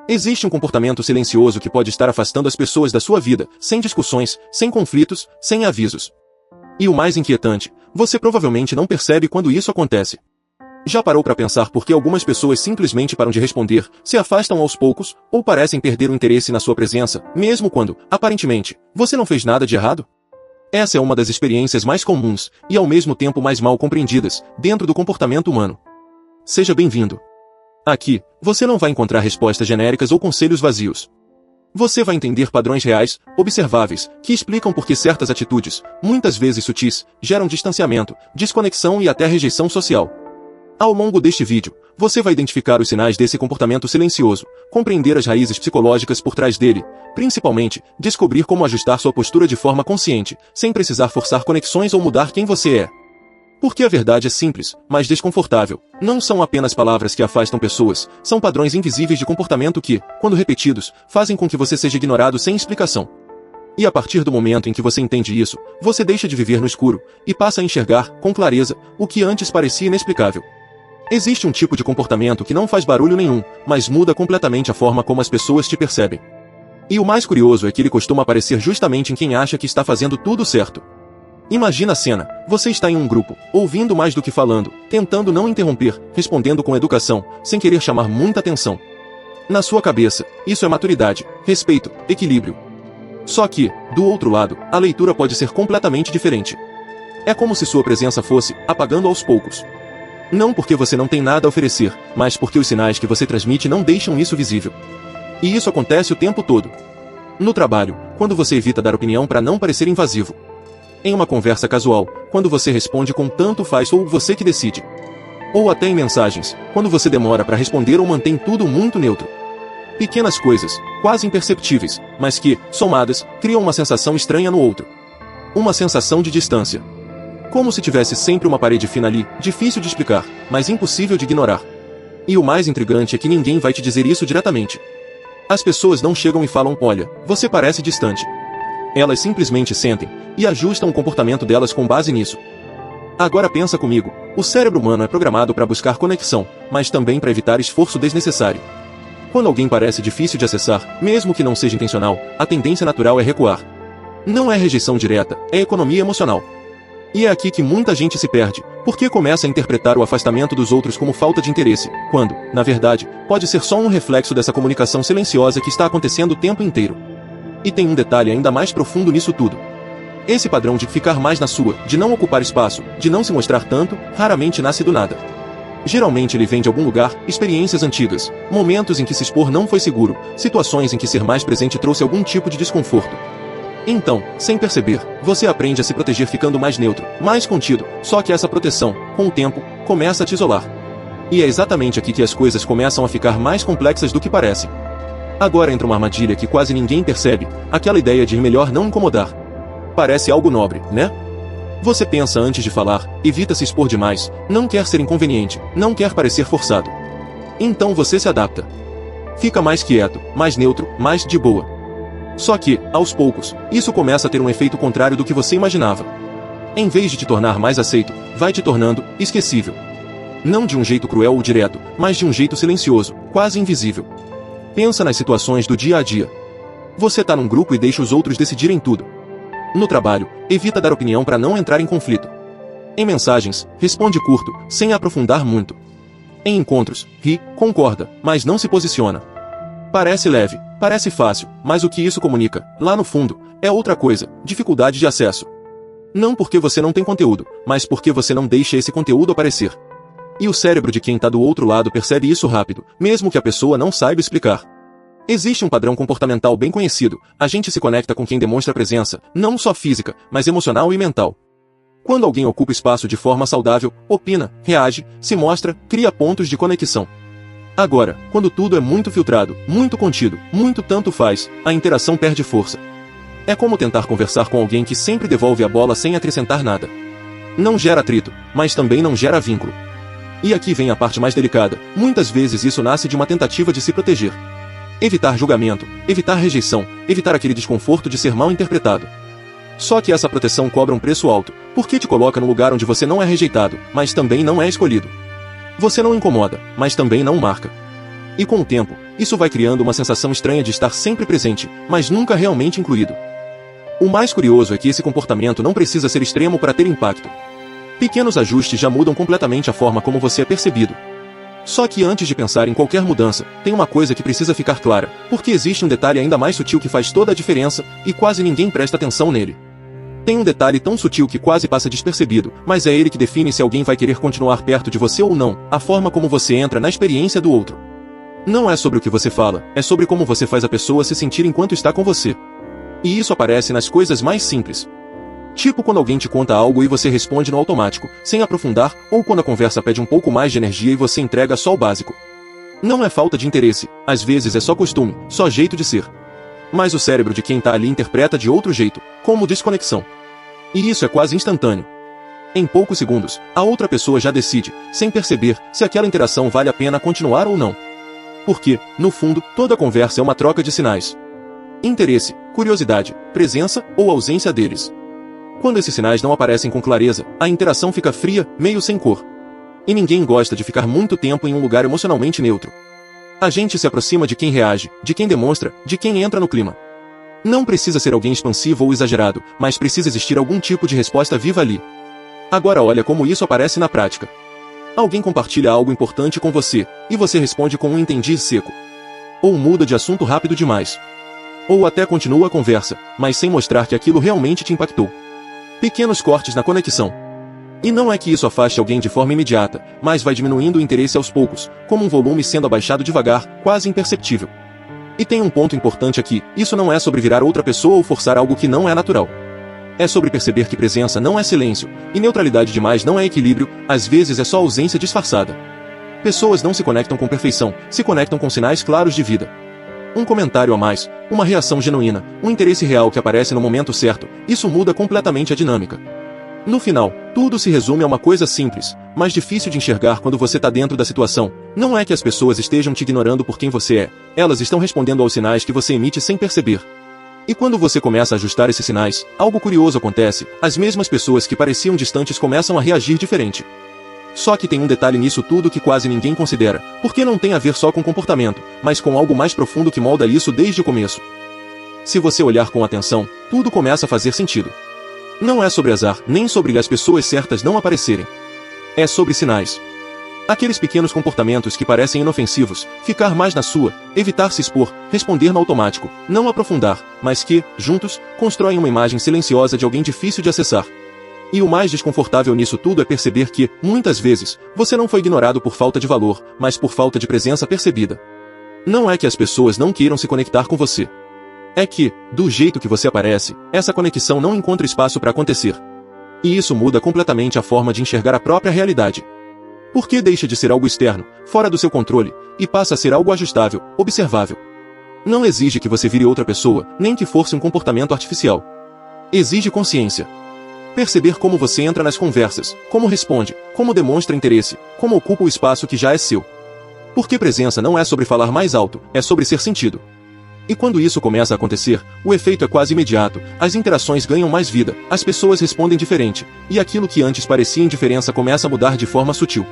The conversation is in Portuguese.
Existe um comportamento silencioso que pode estar afastando as pessoas da sua vida, sem discussões, sem conflitos, sem avisos. E o mais inquietante, você provavelmente não percebe quando isso acontece. Já parou para pensar por que algumas pessoas simplesmente param de responder, se afastam aos poucos, ou parecem perder o interesse na sua presença, mesmo quando, aparentemente, você não fez nada de errado? Essa é uma das experiências mais comuns, e ao mesmo tempo mais mal compreendidas, dentro do comportamento humano. Seja bem-vindo. Aqui, você não vai encontrar respostas genéricas ou conselhos vazios. Você vai entender padrões reais, observáveis, que explicam por que certas atitudes, muitas vezes sutis, geram distanciamento, desconexão e até rejeição social. Ao longo deste vídeo, você vai identificar os sinais desse comportamento silencioso, compreender as raízes psicológicas por trás dele, principalmente, descobrir como ajustar sua postura de forma consciente, sem precisar forçar conexões ou mudar quem você é. Porque a verdade é simples, mas desconfortável. Não são apenas palavras que afastam pessoas, são padrões invisíveis de comportamento que, quando repetidos, fazem com que você seja ignorado sem explicação. E a partir do momento em que você entende isso, você deixa de viver no escuro, e passa a enxergar, com clareza, o que antes parecia inexplicável. Existe um tipo de comportamento que não faz barulho nenhum, mas muda completamente a forma como as pessoas te percebem. E o mais curioso é que ele costuma aparecer justamente em quem acha que está fazendo tudo certo. Imagina a cena, você está em um grupo, ouvindo mais do que falando, tentando não interromper, respondendo com educação, sem querer chamar muita atenção. Na sua cabeça, isso é maturidade, respeito, equilíbrio. Só que, do outro lado, a leitura pode ser completamente diferente. É como se sua presença fosse apagando aos poucos. Não porque você não tem nada a oferecer, mas porque os sinais que você transmite não deixam isso visível. E isso acontece o tempo todo. No trabalho, quando você evita dar opinião para não parecer invasivo. Em uma conversa casual, quando você responde com tanto faz ou você que decide. Ou até em mensagens, quando você demora para responder ou mantém tudo muito neutro. Pequenas coisas, quase imperceptíveis, mas que, somadas, criam uma sensação estranha no outro. Uma sensação de distância. Como se tivesse sempre uma parede fina ali, difícil de explicar, mas impossível de ignorar. E o mais intrigante é que ninguém vai te dizer isso diretamente. As pessoas não chegam e falam, olha, você parece distante. Elas simplesmente sentem, e ajustam o comportamento delas com base nisso. Agora pensa comigo, o cérebro humano é programado para buscar conexão, mas também para evitar esforço desnecessário. Quando alguém parece difícil de acessar, mesmo que não seja intencional, a tendência natural é recuar. Não é rejeição direta, é economia emocional. E é aqui que muita gente se perde, porque começa a interpretar o afastamento dos outros como falta de interesse, quando, na verdade, pode ser só um reflexo dessa comunicação silenciosa que está acontecendo o tempo inteiro. E tem um detalhe ainda mais profundo nisso tudo. Esse padrão de ficar mais na sua, de não ocupar espaço, de não se mostrar tanto, raramente nasce do nada. Geralmente ele vem de algum lugar, experiências antigas, momentos em que se expor não foi seguro, situações em que ser mais presente trouxe algum tipo de desconforto. Então, sem perceber, você aprende a se proteger ficando mais neutro, mais contido, só que essa proteção, com o tempo, começa a te isolar. E é exatamente aqui que as coisas começam a ficar mais complexas do que parecem. Agora entra uma armadilha que quase ninguém percebe, aquela ideia de ir melhor não incomodar. Parece algo nobre, né? Você pensa antes de falar, evita se expor demais, não quer ser inconveniente, não quer parecer forçado. Então você se adapta. Fica mais quieto, mais neutro, mais de boa. Só que, aos poucos, isso começa a ter um efeito contrário do que você imaginava. Em vez de te tornar mais aceito, vai te tornando esquecível. Não de um jeito cruel ou direto, mas de um jeito silencioso, quase invisível. Pensa nas situações do dia a dia. Você tá num grupo e deixa os outros decidirem tudo. No trabalho, evita dar opinião para não entrar em conflito. Em mensagens, responde curto, sem aprofundar muito. Em encontros, ri, concorda, mas não se posiciona. Parece leve, parece fácil, mas o que isso comunica, lá no fundo, é outra coisa, dificuldade de acesso. Não porque você não tem conteúdo, mas porque você não deixa esse conteúdo aparecer. E o cérebro de quem está do outro lado percebe isso rápido, mesmo que a pessoa não saiba explicar. Existe um padrão comportamental bem conhecido, a gente se conecta com quem demonstra presença, não só física, mas emocional e mental. Quando alguém ocupa espaço de forma saudável, opina, reage, se mostra, cria pontos de conexão. Agora, quando tudo é muito filtrado, muito contido, muito tanto faz, a interação perde força. É como tentar conversar com alguém que sempre devolve a bola sem acrescentar nada. Não gera atrito, mas também não gera vínculo. E aqui vem a parte mais delicada, muitas vezes isso nasce de uma tentativa de se proteger. Evitar julgamento, evitar rejeição, evitar aquele desconforto de ser mal interpretado. Só que essa proteção cobra um preço alto, porque te coloca no lugar onde você não é rejeitado, mas também não é escolhido. Você não incomoda, mas também não marca. E com o tempo, isso vai criando uma sensação estranha de estar sempre presente, mas nunca realmente incluído. O mais curioso é que esse comportamento não precisa ser extremo para ter impacto. Pequenos ajustes já mudam completamente a forma como você é percebido. Só que antes de pensar em qualquer mudança, tem uma coisa que precisa ficar clara, porque existe um detalhe ainda mais sutil que faz toda a diferença, e quase ninguém presta atenção nele. Tem um detalhe tão sutil que quase passa despercebido, mas é ele que define se alguém vai querer continuar perto de você ou não, a forma como você entra na experiência do outro. Não é sobre o que você fala, é sobre como você faz a pessoa se sentir enquanto está com você. E isso aparece nas coisas mais simples. Tipo quando alguém te conta algo e você responde no automático, sem aprofundar, ou quando a conversa pede um pouco mais de energia e você entrega só o básico. Não é falta de interesse, às vezes é só costume, só jeito de ser. Mas o cérebro de quem está ali interpreta de outro jeito, como desconexão. E isso é quase instantâneo. Em poucos segundos, a outra pessoa já decide, sem perceber, se aquela interação vale a pena continuar ou não. Porque, no fundo, toda conversa é uma troca de sinais. Interesse, curiosidade, presença ou ausência deles. Quando esses sinais não aparecem com clareza, a interação fica fria, meio sem cor. E ninguém gosta de ficar muito tempo em um lugar emocionalmente neutro. A gente se aproxima de quem reage, de quem demonstra, de quem entra no clima. Não precisa ser alguém expansivo ou exagerado, mas precisa existir algum tipo de resposta viva ali. Agora olha como isso aparece na prática. Alguém compartilha algo importante com você, e você responde com um entendi seco. Ou muda de assunto rápido demais. Ou até continua a conversa, mas sem mostrar que aquilo realmente te impactou. Pequenos cortes na conexão. E não é que isso afaste alguém de forma imediata, mas vai diminuindo o interesse aos poucos, como um volume sendo abaixado devagar, quase imperceptível. E tem um ponto importante aqui, isso não é sobre virar outra pessoa ou forçar algo que não é natural. É sobre perceber que presença não é silêncio, e neutralidade demais não é equilíbrio, às vezes é só ausência disfarçada. Pessoas não se conectam com perfeição, se conectam com sinais claros de vida. Um comentário a mais, uma reação genuína, um interesse real que aparece no momento certo, isso muda completamente a dinâmica. No final, tudo se resume a uma coisa simples, mas difícil de enxergar quando você está dentro da situação. Não é que as pessoas estejam te ignorando por quem você é, elas estão respondendo aos sinais que você emite sem perceber. E quando você começa a ajustar esses sinais, algo curioso acontece, as mesmas pessoas que pareciam distantes começam a reagir diferente. Só que tem um detalhe nisso tudo que quase ninguém considera, porque não tem a ver só com comportamento, mas com algo mais profundo que molda isso desde o começo. Se você olhar com atenção, tudo começa a fazer sentido. Não é sobre azar, nem sobre as pessoas certas não aparecerem. É sobre sinais. Aqueles pequenos comportamentos que parecem inofensivos, ficar mais na sua, evitar se expor, responder no automático, não aprofundar, mas que, juntos, constroem uma imagem silenciosa de alguém difícil de acessar. E o mais desconfortável nisso tudo é perceber que, muitas vezes, você não foi ignorado por falta de valor, mas por falta de presença percebida. Não é que as pessoas não queiram se conectar com você. É que, do jeito que você aparece, essa conexão não encontra espaço para acontecer. E isso muda completamente a forma de enxergar a própria realidade. Porque deixa de ser algo externo, fora do seu controle, e passa a ser algo ajustável, observável. Não exige que você vire outra pessoa, nem que force um comportamento artificial. Exige consciência. Perceber como você entra nas conversas, como responde, como demonstra interesse, como ocupa o espaço que já é seu. Porque presença não é sobre falar mais alto, é sobre ser sentido. E quando isso começa a acontecer, o efeito é quase imediato, as interações ganham mais vida, as pessoas respondem diferente, e aquilo que antes parecia indiferença começa a mudar de forma sutil.